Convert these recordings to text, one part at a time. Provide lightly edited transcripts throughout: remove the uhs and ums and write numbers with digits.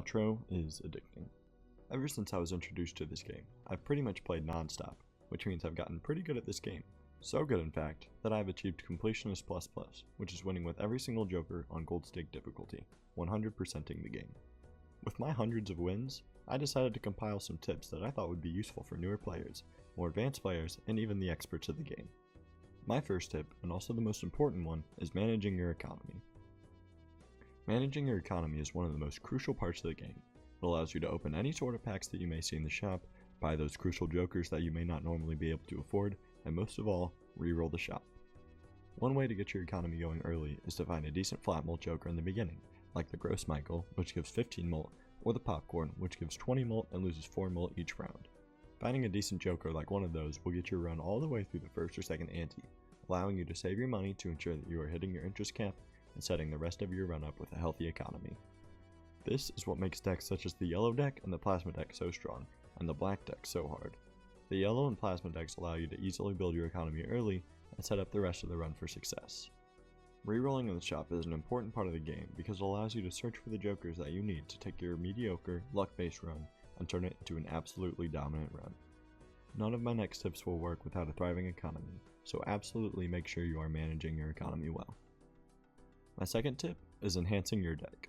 Balatro is addicting. Ever since I was introduced to this game, I've pretty much played nonstop, which means I've gotten pretty good at this game. So good in fact, that I've achieved Completionist++, which is winning with every single joker on gold stake difficulty, 100%ing the game. With my hundreds of wins, I decided to compile some tips that I thought would be useful for newer players, more advanced players, and even the experts of the game. My first tip, and also the most important one, is managing your economy. Managing your economy is one of the most crucial parts of the game. It allows you to open any sort of packs that you may see in the shop, buy those crucial jokers that you may not normally be able to afford, and most of all, reroll the shop. One way to get your economy going early is to find a decent flat mult joker in the beginning, like the Gross Michael, which gives 15 mult, or the Popcorn, which gives 20 mult and loses 4 mult each round. Finding a decent joker like one of those will get your run all the way through the first or second ante, allowing you to save your money to ensure that you are hitting your interest cap and setting the rest of your run up with a healthy economy. This is what makes decks such as the yellow deck and the plasma deck so strong, and the black deck so hard. The yellow and plasma decks allow you to easily build your economy early and set up the rest of the run for success. Rerolling in the shop is an important part of the game because it allows you to search for the jokers that you need to take your mediocre, luck-based run and turn it into an absolutely dominant run. None of my next tips will work without a thriving economy, so absolutely make sure you are managing your economy well. My second tip is enhancing your deck.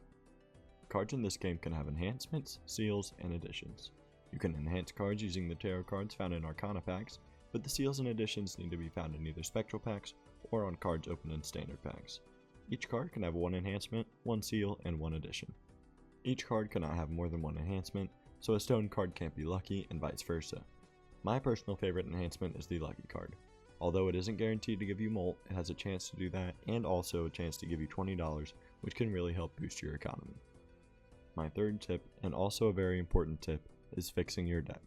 Cards in this game can have enhancements, seals, and additions. You can enhance cards using the tarot cards found in Arcana packs, but the seals and additions need to be found in either Spectral packs or on cards opened in Standard packs. Each card can have one enhancement, one seal, and one addition. Each card cannot have more than one enhancement, so a stone card can't be lucky and vice versa. My personal favorite enhancement is the lucky card. Although it isn't guaranteed to give you mult, it has a chance to do that and also a chance to give you $20, which can really help boost your economy. My third tip, and also a very important tip, is fixing your deck.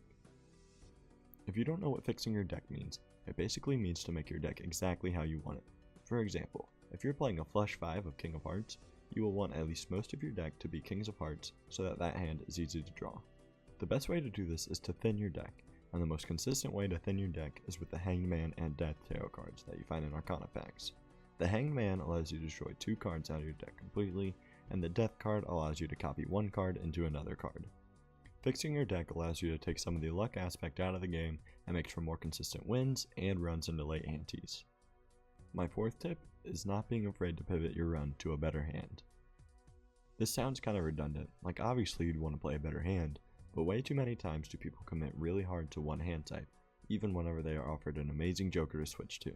If you don't know what fixing your deck means, it basically means to make your deck exactly how you want it. For example, if you're playing a flush 5 of King of Hearts, you will want at least most of your deck to be Kings of Hearts so that hand is easy to draw. The best way to do this is to thin your deck, and the most consistent way to thin your deck is with the Hanged Man and Death tarot cards that you find in Arcana packs. The Hanged Man allows you to destroy 2 cards out of your deck completely, and the Death card allows you to copy 1 card into another card. Fixing your deck allows you to take some of the luck aspect out of the game and makes for more consistent wins and runs into late antes. My fourth tip is not being afraid to pivot your run to a better hand. This sounds kind of redundant, like obviously you'd want to play a better hand, but way too many times do people commit really hard to one hand type, even whenever they are offered an amazing joker to switch to.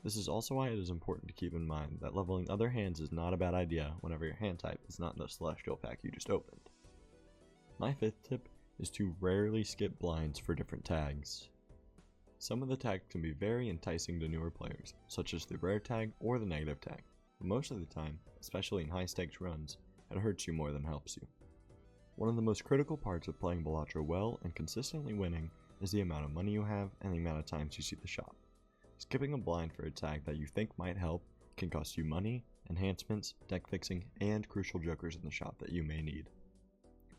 This is also why it is important to keep in mind that leveling other hands is not a bad idea whenever your hand type is not in the Celestial pack you just opened. My fifth tip is to rarely skip blinds for different tags. Some of the tags can be very enticing to newer players, such as the rare tag or the negative tag, but most of the time, especially in high stakes runs, it hurts you more than helps you. One of the most critical parts of playing Balatro well and consistently winning is the amount of money you have and the amount of times you see the shop. Skipping a blind for a tag that you think might help can cost you money, enhancements, deck fixing, and crucial jokers in the shop that you may need.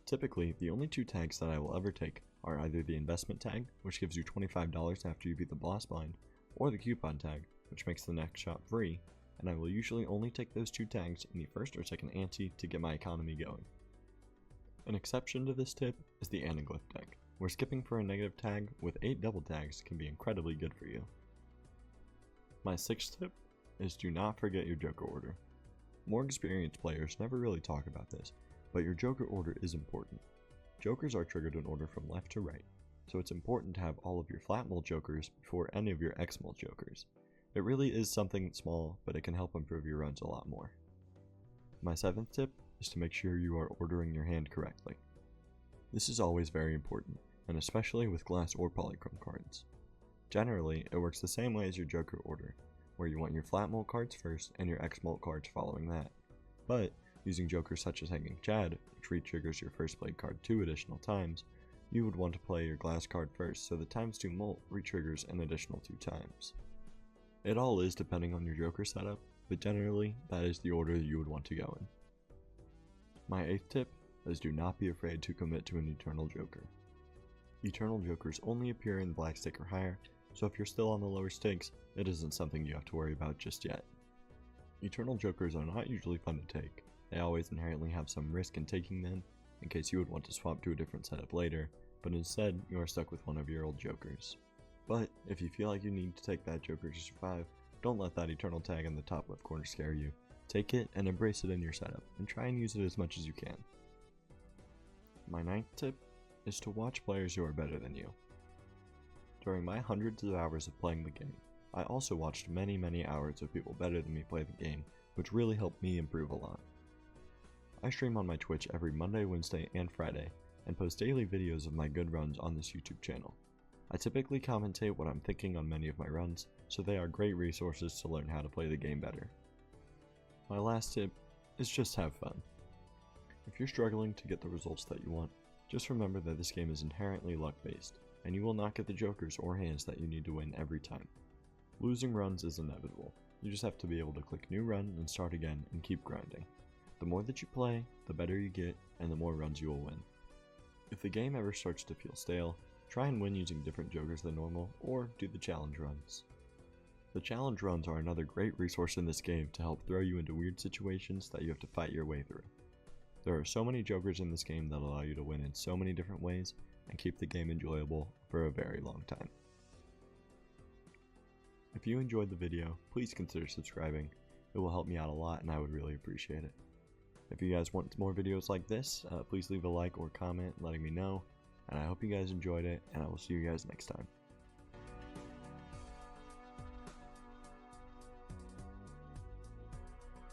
Typically, the only 2 tags that I will ever take are either the investment tag, which gives you $25 after you beat the boss blind, or the coupon tag, which makes the next shop free, and I will usually only take those 2 tags in the first or second ante to get my economy going. An exception to this tip is the Anaglyph deck, where skipping for a negative tag with 8 double tags can be incredibly good for you. My sixth tip is do not forget your joker order. More experienced players never really talk about this, but your joker order is important. Jokers are triggered in order from left to right, so it's important to have all of your flat mult jokers before any of your X mult jokers. It really is something small, but it can help improve your runs a lot more. My seventh tip is to make sure you are ordering your hand correctly. This is always very important, and especially with glass or polychrome cards. Generally, it works the same way as your joker order, where you want your flat mult cards first and your X mult cards following that. But, using jokers such as Hanging Chad, which re-triggers your first played card 2 additional times, you would want to play your glass card first so the times 2 mult re-triggers an additional 2 times. It all is depending on your joker setup, but generally, that is the order that you would want to go in. My 8th tip is do not be afraid to commit to an Eternal Joker. Eternal Jokers only appear in the black stake or higher, so if you're still on the lower stakes, it isn't something you have to worry about just yet. Eternal Jokers are not usually fun to take. They always inherently have some risk in taking them, in case you would want to swap to a different setup later, but instead you are stuck with one of your old jokers. But if you feel like you need to take that joker to survive, don't let that eternal tag in the top left corner scare you. Take it and embrace it in your setup, and try and use it as much as you can. My 9th tip is to watch players who are better than you. During my hundreds of hours of playing the game, I also watched many hours of people better than me play the game, which really helped me improve a lot. I stream on my Twitch every Monday, Wednesday, and Friday, and post daily videos of my good runs on this YouTube channel. I typically commentate what I'm thinking on many of my runs, so they are great resources to learn how to play the game better. My last tip is just have fun. If you're struggling to get the results that you want, just remember that this game is inherently luck-based, and you will not get the jokers or hands that you need to win every time. Losing runs is inevitable. You just have to be able to click new run and start again and keep grinding. The more that you play, the better you get, and the more runs you will win. If the game ever starts to feel stale, try and win using different jokers than normal, or do the challenge runs. The challenge runs are another great resource in this game to help throw you into weird situations that you have to fight your way through. There are so many jokers in this game that allow you to win in so many different ways, and keep the game enjoyable for a very long time. If you enjoyed the video, please consider subscribing. It will help me out a lot and I would really appreciate it. If you guys want more videos like this, please leave a like or comment letting me know, and I hope you guys enjoyed it, and I will see you guys next time.